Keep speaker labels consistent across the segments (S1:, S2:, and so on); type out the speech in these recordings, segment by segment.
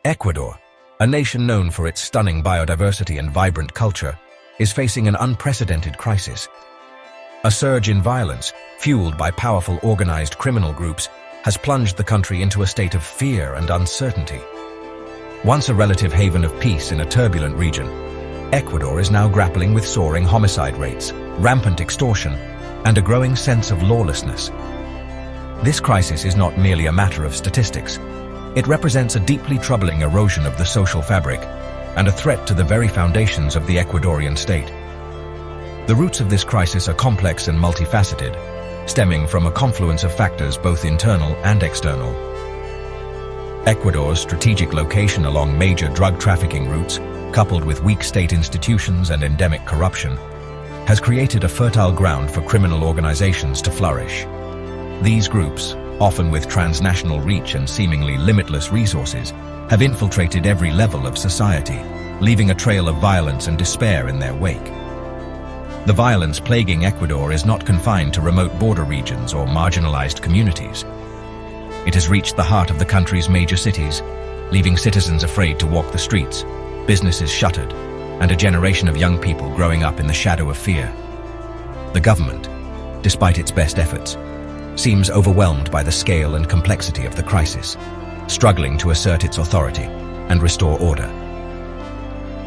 S1: Ecuador, a nation known for its stunning biodiversity and vibrant culture, is facing an unprecedented crisis. A surge in violence, fueled by powerful organized criminal groups, has plunged the country into a state of fear and uncertainty. Once a relative haven of peace in a turbulent region, Ecuador is now grappling with soaring homicide rates, rampant extortion, and a growing sense of lawlessness. This crisis is not merely a matter of statistics. It represents a deeply troubling erosion of the social fabric and a threat to the very foundations of the Ecuadorian state. The roots of this crisis are complex and multifaceted, stemming from a confluence of factors both internal and external. Ecuador's strategic location along major drug trafficking routes, coupled with weak state institutions and endemic corruption, has created a fertile ground for criminal organizations to flourish. These groups, often with transnational reach and seemingly limitless resources, have infiltrated every level of society, leaving a trail of violence and despair in their wake. The violence plaguing Ecuador is not confined to remote border regions or marginalized communities. It has reached the heart of the country's major cities, leaving citizens afraid to walk the streets, businesses shuttered, and a generation of young people growing up in the shadow of fear. The government, despite its best efforts, seems overwhelmed by the scale and complexity of the crisis, struggling to assert its authority and restore order.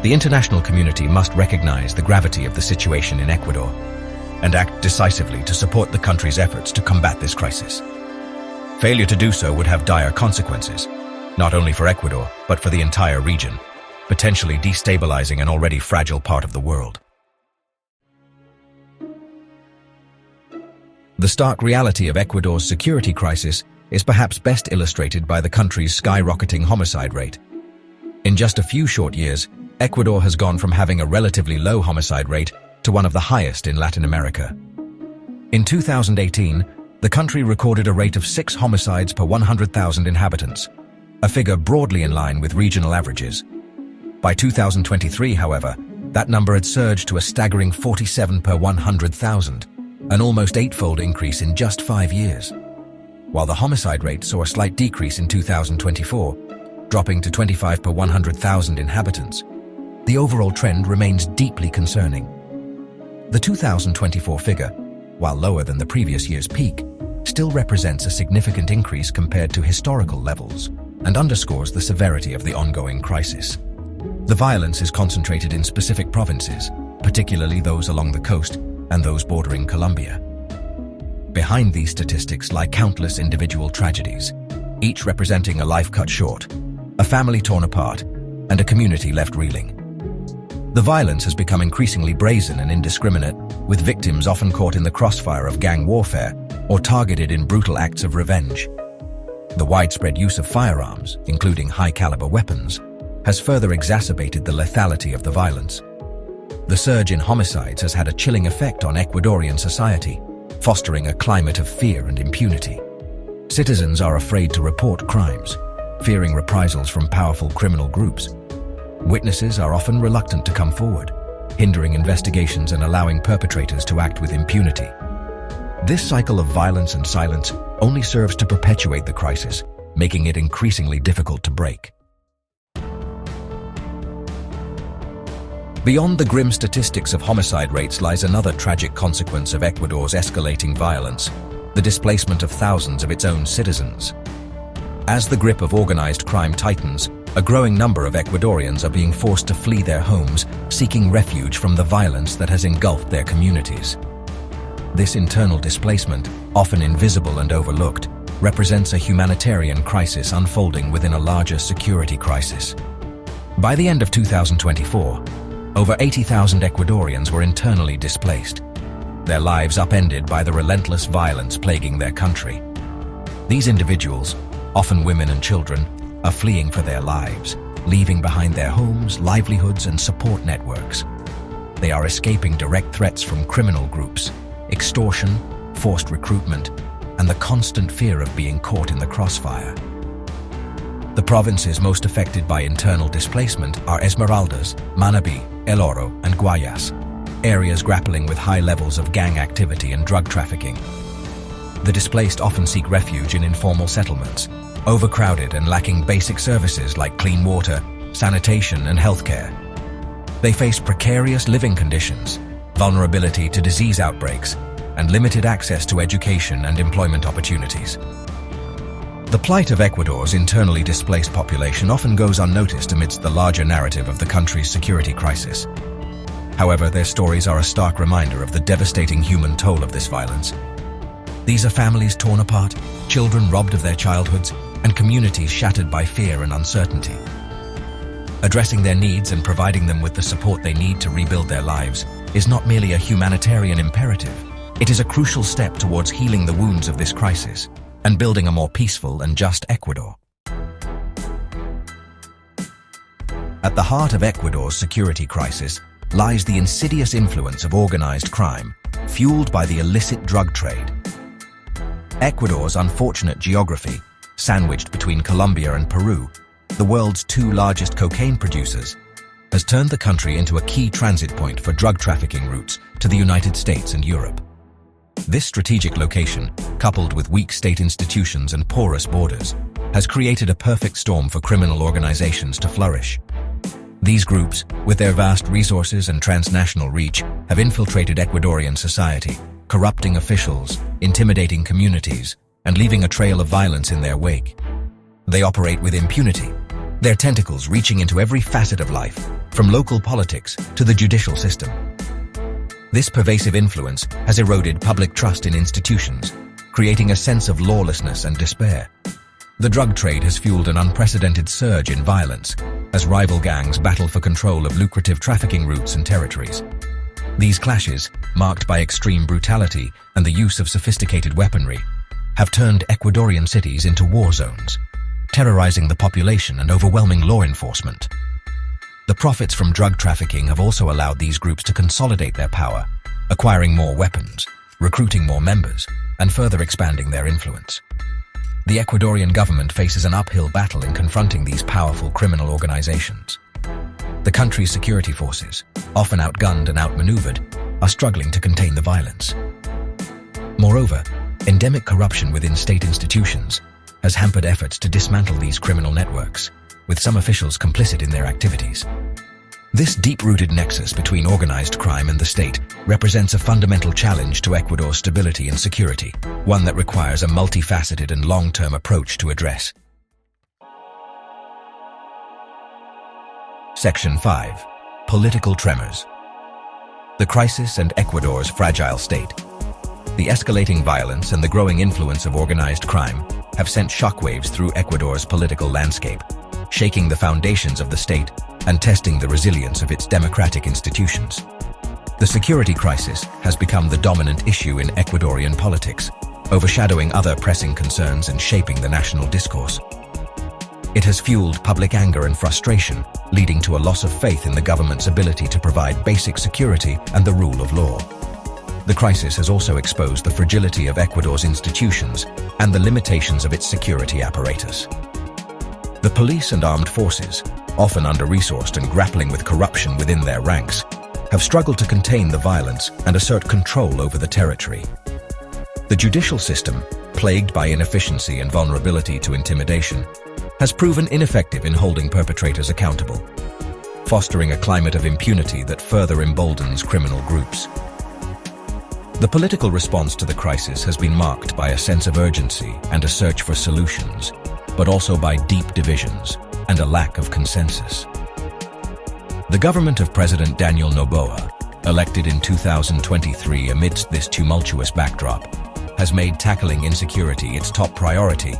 S1: The international community must recognize the gravity of the situation in Ecuador and act decisively to support the country's efforts to combat this crisis. Failure to do so would have dire consequences, not only for Ecuador, but for the entire region, potentially destabilizing an already fragile part of the world. The stark reality of Ecuador's security crisis is perhaps best illustrated by the country's skyrocketing homicide rate. In just a few short years, Ecuador has gone from having a relatively low homicide rate to one of the highest in Latin America. In 2018, the country recorded a rate of 6 homicides per 100,000 inhabitants, a figure broadly in line with regional averages. By 2023, however, that number had surged to a staggering 47 per 100,000, an almost 8-fold increase in just 5 years. While the homicide rate saw a slight decrease in 2024, dropping to 25 per 100,000 inhabitants, the overall trend remains deeply concerning. The 2024 figure, while lower than the previous year's peak, still represents a significant increase compared to historical levels and underscores the severity of the ongoing crisis. The violence is concentrated in specific provinces, particularly those along the coast and those bordering Colombia. Behind these statistics lie countless individual tragedies, each representing a life cut short, a family torn apart, and a community left reeling. The violence has become increasingly brazen and indiscriminate, with victims often caught in the crossfire of gang warfare or targeted in brutal acts of revenge. The widespread use of firearms, including high-caliber weapons, has further exacerbated the lethality of the violence. The surge in homicides has had a chilling effect on Ecuadorian society, fostering a climate of fear and impunity. Citizens are afraid to report crimes, fearing reprisals from powerful criminal groups. Witnesses are often reluctant to come forward, hindering investigations and allowing perpetrators to act with impunity. This cycle of violence and silence only serves to perpetuate the crisis, making it increasingly difficult to break. Beyond the grim statistics of homicide rates lies another tragic consequence of Ecuador's escalating violence: the displacement of thousands of its own citizens. As the grip of organized crime tightens, a growing number of Ecuadorians are being forced to flee their homes, seeking refuge from the violence that has engulfed their communities. This internal displacement, often invisible and overlooked, represents a humanitarian crisis unfolding within a larger security crisis. By the end of 2024, over 80,000 Ecuadorians were internally displaced, their lives upended by the relentless violence plaguing their country. These individuals, often women and children, are fleeing for their lives, leaving behind their homes, livelihoods, and support networks. They are escaping direct threats from criminal groups, extortion, forced recruitment, and the constant fear of being caught in the crossfire. The provinces most affected by internal displacement are Esmeraldas, Manabí, El Oro, and Guayas, areas grappling with high levels of gang activity and drug trafficking. The displaced often seek refuge in informal settlements, overcrowded and lacking basic services like clean water, sanitation, and healthcare. They face precarious living conditions, vulnerability to disease outbreaks, and limited access to education and employment opportunities. The plight of Ecuador's internally displaced population often goes unnoticed amidst the larger narrative of the country's security crisis. However, their stories are a stark reminder of the devastating human toll of this violence. These are families torn apart, children robbed of their childhoods, and communities shattered by fear and uncertainty. Addressing their needs and providing them with the support they need to rebuild their lives is not merely a humanitarian imperative. It is a crucial step towards healing the wounds of this crisis and building a more peaceful and just Ecuador. At the heart of Ecuador's security crisis lies the insidious influence of organized crime, fueled by the illicit drug trade. Ecuador's unfortunate geography, sandwiched between Colombia and Peru, the world's two largest cocaine producers, has turned the country into a key transit point for drug trafficking routes to the United States and Europe. This strategic location, coupled with weak state institutions and porous borders, has created a perfect storm for criminal organizations to flourish. These groups, with their vast resources and transnational reach, have infiltrated Ecuadorian society, corrupting officials, intimidating communities, and leaving a trail of violence in their wake. They operate with impunity, their tentacles reaching into every facet of life, from local politics to the judicial system. This pervasive influence has eroded public trust in institutions, creating a sense of lawlessness and despair. The drug trade has fueled an unprecedented surge in violence as rival gangs battle for control of lucrative trafficking routes and territories. These clashes, marked by extreme brutality and the use of sophisticated weaponry, have turned Ecuadorian cities into war zones, terrorizing the population and overwhelming law enforcement. The profits from drug trafficking have also allowed these groups to consolidate their power, acquiring more weapons, recruiting more members, and further expanding their influence. The Ecuadorian government faces an uphill battle in confronting these powerful criminal organizations. The country's security forces, often outgunned and outmaneuvered, are struggling to contain the violence. Moreover, endemic corruption within state institutions has hampered efforts to dismantle these criminal networks, with some officials complicit in their activities. This deep-rooted nexus between organized crime and the state represents a fundamental challenge to Ecuador's stability and security, one that requires a multifaceted and long-term approach to address. Section 5. Political tremors. The crisis and Ecuador's fragile state. The escalating violence and the growing influence of organized crime have sent shockwaves through Ecuador's political landscape, shaking the foundations of the state and testing the resilience of its democratic institutions. The security crisis has become the dominant issue in Ecuadorian politics, overshadowing other pressing concerns and shaping the national discourse. It has fueled public anger and frustration, leading to a loss of faith in the government's ability to provide basic security and the rule of law. The crisis has also exposed the fragility of Ecuador's institutions and the limitations of its security apparatus. The police and armed forces, often under-resourced and grappling with corruption within their ranks, have struggled to contain the violence and assert control over the territory. The judicial system, plagued by inefficiency and vulnerability to intimidation, has proven ineffective in holding perpetrators accountable, fostering a climate of impunity that further emboldens criminal groups. The political response to the crisis has been marked by a sense of urgency and a search for solutions, but also by deep divisions and a lack of consensus. The government of President Daniel Noboa, elected in 2023 amidst this tumultuous backdrop, has made tackling insecurity its top priority,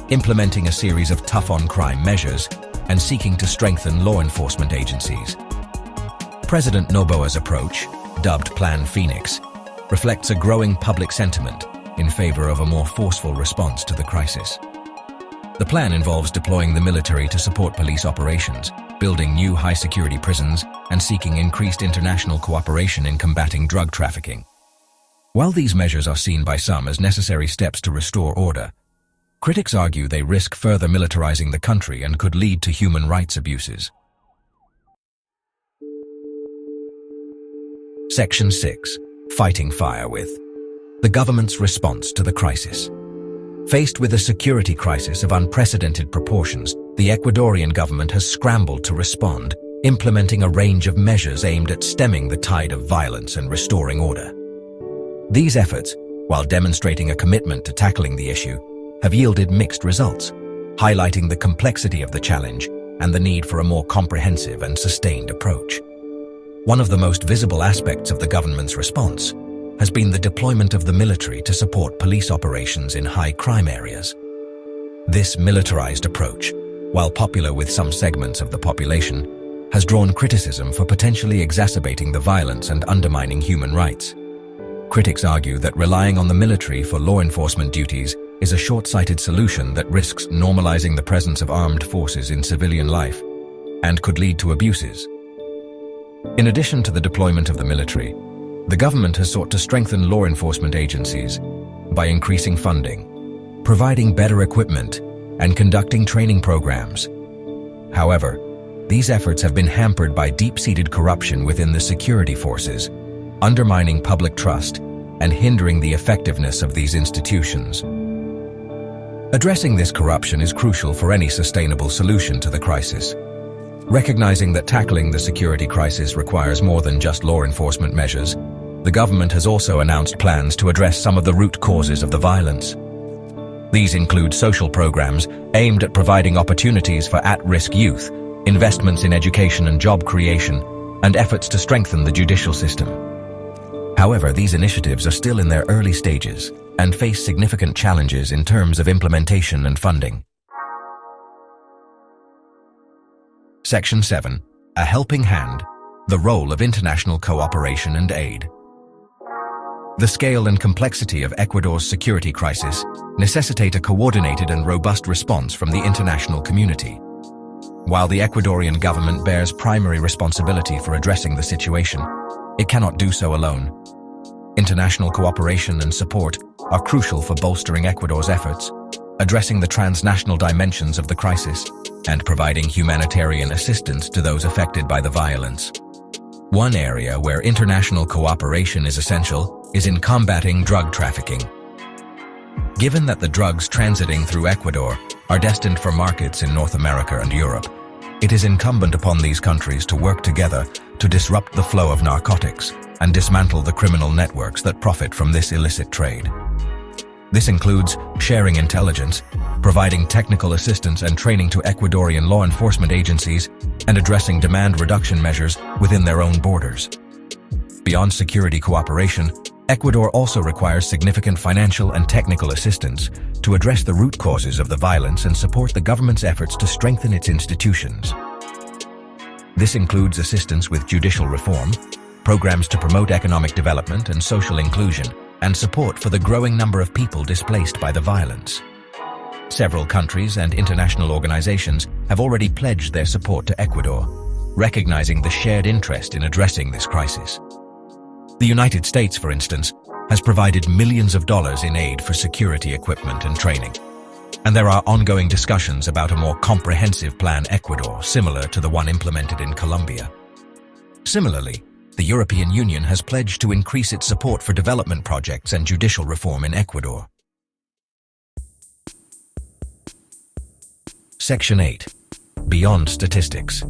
S1: implementing a series of tough-on-crime measures and seeking to strengthen law enforcement agencies. President Noboa's approach, dubbed Plan Phoenix, reflects a growing public sentiment in favor of a more forceful response to the crisis. The plan involves deploying the military to support police operations, building new high-security prisons, and seeking increased international cooperation in combating drug trafficking. While these measures are seen by some as necessary steps to restore order, critics argue they risk further militarizing the country and could lead to human rights abuses. Section 6. Fighting fire with. The government's response to the crisis. Faced with a security crisis of unprecedented proportions, the Ecuadorian government has scrambled to respond, implementing a range of measures aimed at stemming the tide of violence and restoring order. These efforts, while demonstrating a commitment to tackling the issue, have yielded mixed results, highlighting the complexity of the challenge and the need for a more comprehensive and sustained approach. One of the most visible aspects of the government's response has been the deployment of the military to support police operations in high-crime areas. This militarized approach, while popular with some segments of the population, has drawn criticism for potentially exacerbating the violence and undermining human rights. Critics argue that relying on the military for law enforcement duties is a short-sighted solution that risks normalizing the presence of armed forces in civilian life and could lead to abuses. In addition to the deployment of the military, the government has sought to strengthen law enforcement agencies by increasing funding, providing better equipment, and conducting training programs. However, these efforts have been hampered by deep-seated corruption within the security forces, undermining public trust and hindering the effectiveness of these institutions. Addressing this corruption is crucial for any sustainable solution to the crisis. Recognizing that tackling the security crisis requires more than just law enforcement measures, the government has also announced plans to address some of the root causes of the violence. These include social programs aimed at providing opportunities for at-risk youth, investments in education and job creation, and efforts to strengthen the judicial system. However, these initiatives are still in their early stages and face significant challenges in terms of implementation and funding. Section 7. A helping hand: the role of international cooperation and aid. The scale and complexity of Ecuador's security crisis necessitate a coordinated and robust response from the international community. While the Ecuadorian government bears primary responsibility for addressing the situation, it cannot do so alone. International cooperation and support are crucial for bolstering Ecuador's efforts, addressing the transnational dimensions of the crisis, and providing humanitarian assistance to those affected by the violence. One area where international cooperation is essential is in combating drug trafficking. Given that the drugs transiting through Ecuador are destined for markets in North America and Europe, it is incumbent upon these countries to work together to disrupt the flow of narcotics and dismantle the criminal networks that profit from this illicit trade. This includes sharing intelligence, providing technical assistance and training to Ecuadorian law enforcement agencies, and addressing demand reduction measures within their own borders. Beyond security cooperation, Ecuador also requires significant financial and technical assistance to address the root causes of the violence and support the government's efforts to strengthen its institutions. This includes assistance with judicial reform, programs to promote economic development and social inclusion, and support for the growing number of people displaced by the violence. Several countries and international organizations have already pledged their support to Ecuador, recognizing the shared interest in addressing this crisis. The United States, for instance, has provided millions of dollars in aid for security equipment and training, and there are ongoing discussions about a more comprehensive plan Ecuador similar to the one implemented in Colombia. Similarly, the European Union has pledged to increase its support for development projects and judicial reform in Ecuador. Section 8. Beyond statistics.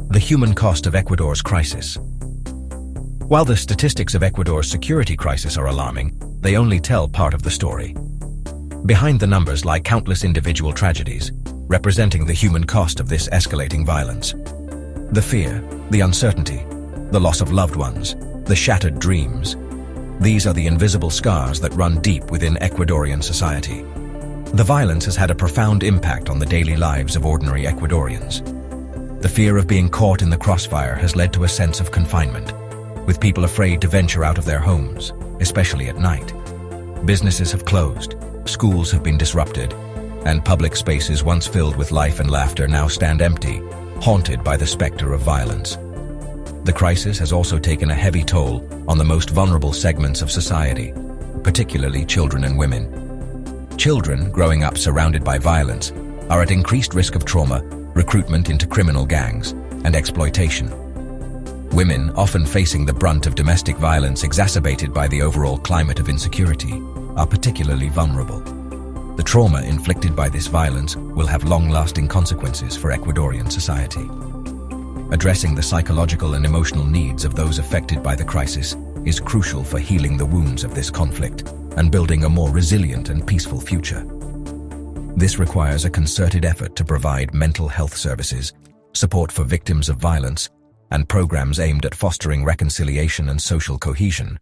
S1: The human cost of Ecuador's crisis. While the statistics of Ecuador's security crisis are alarming, they only tell part of the story. Behind the numbers lie countless individual tragedies, representing the human cost of this escalating violence. The fear, the uncertainty, the loss of loved ones, the shattered dreams. These are the invisible scars that run deep within Ecuadorian society. The violence has had a profound impact on the daily lives of ordinary Ecuadorians. The fear of being caught in the crossfire has led to a sense of confinement, with people afraid to venture out of their homes, especially at night. Businesses have closed, schools have been disrupted, and public spaces once filled with life and laughter now stand empty, haunted by the specter of violence. The crisis has also taken a heavy toll on the most vulnerable segments of society, particularly children and women. Children growing up surrounded by violence are at increased risk of trauma, recruitment into criminal gangs, and exploitation. Women, often facing the brunt of domestic violence exacerbated by the overall climate of insecurity, are particularly vulnerable. The trauma inflicted by this violence will have long-lasting consequences for Ecuadorian society. Addressing the psychological and emotional needs of those affected by the crisis is crucial for healing the wounds of this conflict and building a more resilient and peaceful future. This requires a concerted effort to provide mental health services, support for victims of violence, and programs aimed at fostering reconciliation and social cohesion.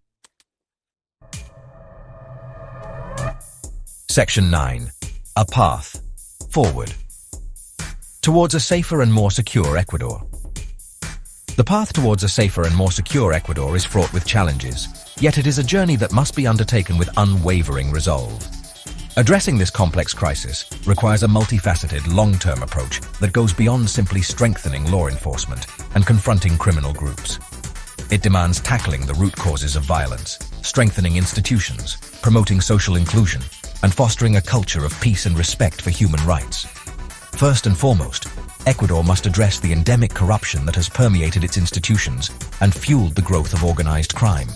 S1: Section 9. A path forward towards a safer and more secure Ecuador. The path towards a safer and more secure Ecuador is fraught with challenges, yet it is a journey that must be undertaken with unwavering resolve. Addressing this complex crisis requires a multifaceted, long-term approach that goes beyond simply strengthening law enforcement and confronting criminal groups. It demands tackling the root causes of violence, strengthening institutions, promoting social inclusion, and fostering a culture of peace and respect for human rights. First and foremost, Ecuador must address the endemic corruption that has permeated its institutions and fueled the growth of organized crime.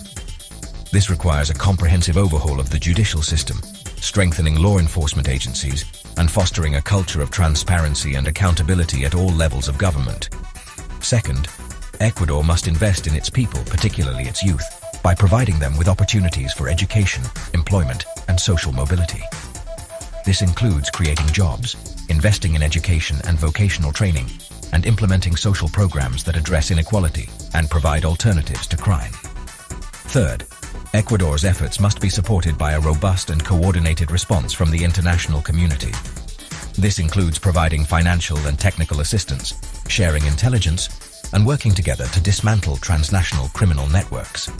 S1: This requires a comprehensive overhaul of the judicial system, strengthening law enforcement agencies, and fostering a culture of transparency and accountability at all levels of government. Second, Ecuador must invest in its people, particularly its youth, by providing them with opportunities for education, employment, and social mobility. This includes creating jobs, investing in education and vocational training, and implementing social programs that address inequality and provide alternatives to crime. Third, Ecuador's efforts must be supported by a robust and coordinated response from the international community. This includes providing financial and technical assistance, sharing intelligence, and working together to dismantle transnational criminal networks.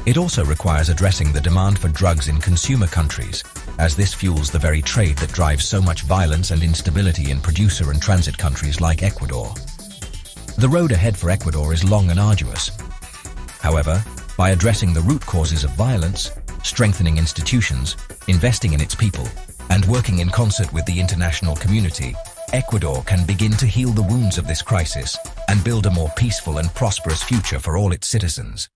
S1: It also requires addressing the demand for drugs in consumer countries, as this fuels the very trade that drives so much violence and instability in producer and transit countries like Ecuador. The road ahead for Ecuador is long and arduous. However, by addressing the root causes of violence, strengthening institutions, investing in its people, and working in concert with the international community, Ecuador can begin to heal the wounds of this crisis and build a more peaceful and prosperous future for all its citizens.